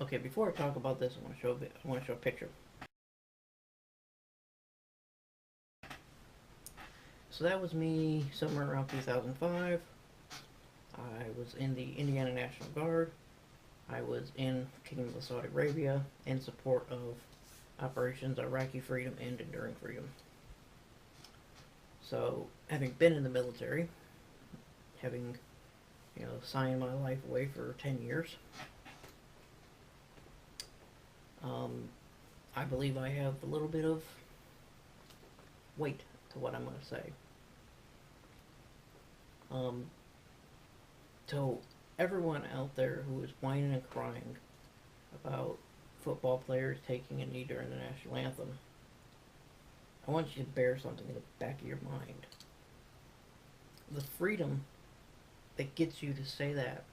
Okay, before I talk about this, I want to show a picture. So that was me somewhere around 2005. I was in the Indiana National Guard. I was in Kingdom of Saudi Arabia in support of operations Iraqi Freedom and Enduring Freedom. So, having been in the military, having signed my life away for 10 years, I believe I have a little bit of weight to what I'm going to say. So everyone out there who is whining and crying about football players taking a knee during the national anthem, I want you to bear something in the back of your mind. The freedom that gets you to say that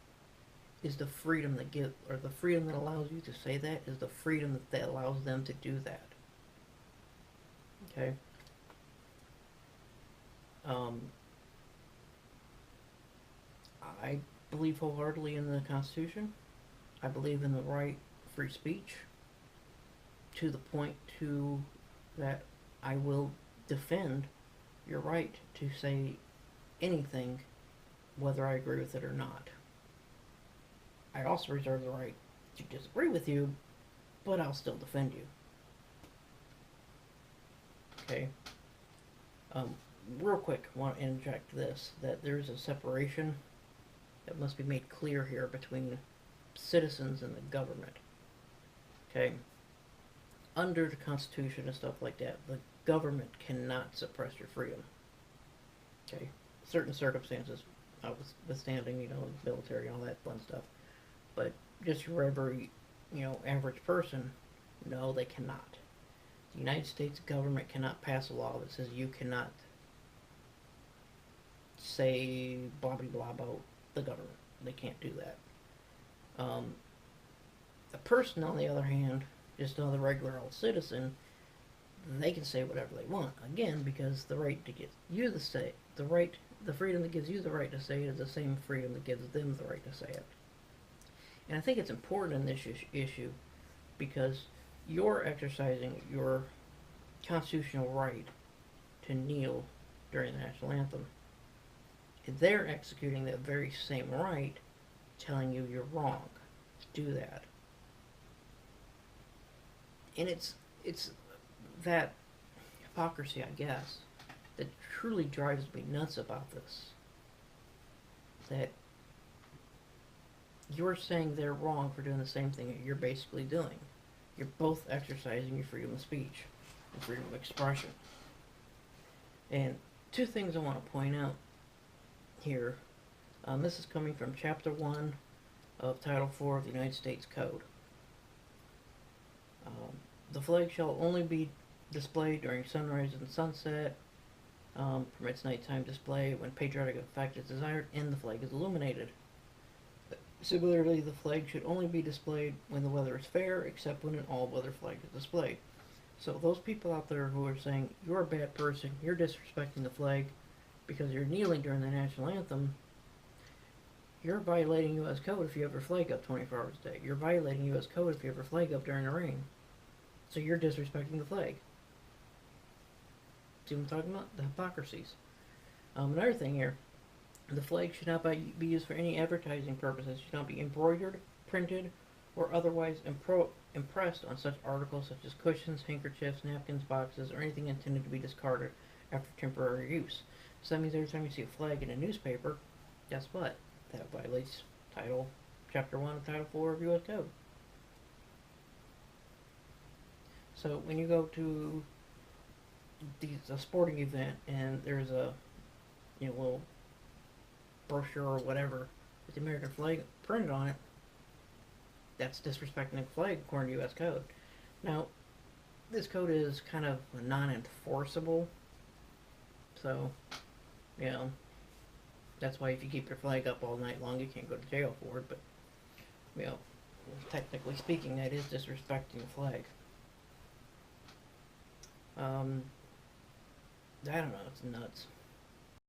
is the freedom the freedom that allows you to say that is the freedom that allows them to do that. Okay? I believe wholeheartedly in the Constitution. I believe in the right of free speech to the point that I will defend your right to say anything, whether I agree with it or not. I also reserve the right to disagree with you, but I'll still defend you. Okay? Real quick, I want to interject this, that there's a separation that must be made clear here between citizens and the government. Okay? Under the Constitution and stuff like that, the government cannot suppress your freedom. Okay? Certain circumstances, notwithstanding, military and all that fun stuff. But just your every, average person, no, they cannot. The United States government cannot pass a law that says you cannot say blah blah blah about the government. They can't do that. A person, on the other hand, just another regular old citizen, they can say whatever they want. Again, because the right to get you to say the freedom that gives you the right to say it is the same freedom that gives them the right to say it. And I think it's important in this issue because you're exercising your constitutional right to kneel during the national anthem. And they're executing that very same right, telling you you're wrong to do that. And it's that hypocrisy, I guess, that truly drives me nuts about this. That you're saying they're wrong for doing the same thing that you're basically doing. You're both exercising your freedom of speech and freedom of expression. And two things I want to point out here. This is coming from Chapter 1 of Title 4 of the United States Code. The flag shall only be displayed during sunrise and sunset, permits nighttime display when patriotic effect is desired, and the flag is illuminated. Similarly, the flag should only be displayed when the weather is fair, except when an all-weather flag is displayed. So those people out there who are saying, you're a bad person, you're disrespecting the flag because you're kneeling during the national anthem, you're violating U.S. code if you have your flag up 24 hours a day. You're violating U.S. code if you have your flag up during the rain. So you're disrespecting the flag. See what I'm talking about? The hypocrisies. Another thing here, the flag should not be used for any advertising purposes. It should not be embroidered, printed, or otherwise impressed on such articles such as cushions, handkerchiefs, napkins, boxes, or anything intended to be discarded after temporary use. So that means every time you see a flag in a newspaper, guess what? That violates Chapter 1 of Title 4 of U.S. Code. So when you go to a sporting event and there's a little brochure or whatever with the American flag printed on it, that's disrespecting the flag according to U.S. Code. Now, this code is kind of non-enforceable, so, that's why if you keep your flag up all night long, you can't go to jail for it, but, technically speaking, that is disrespecting the flag. I don't know, it's nuts.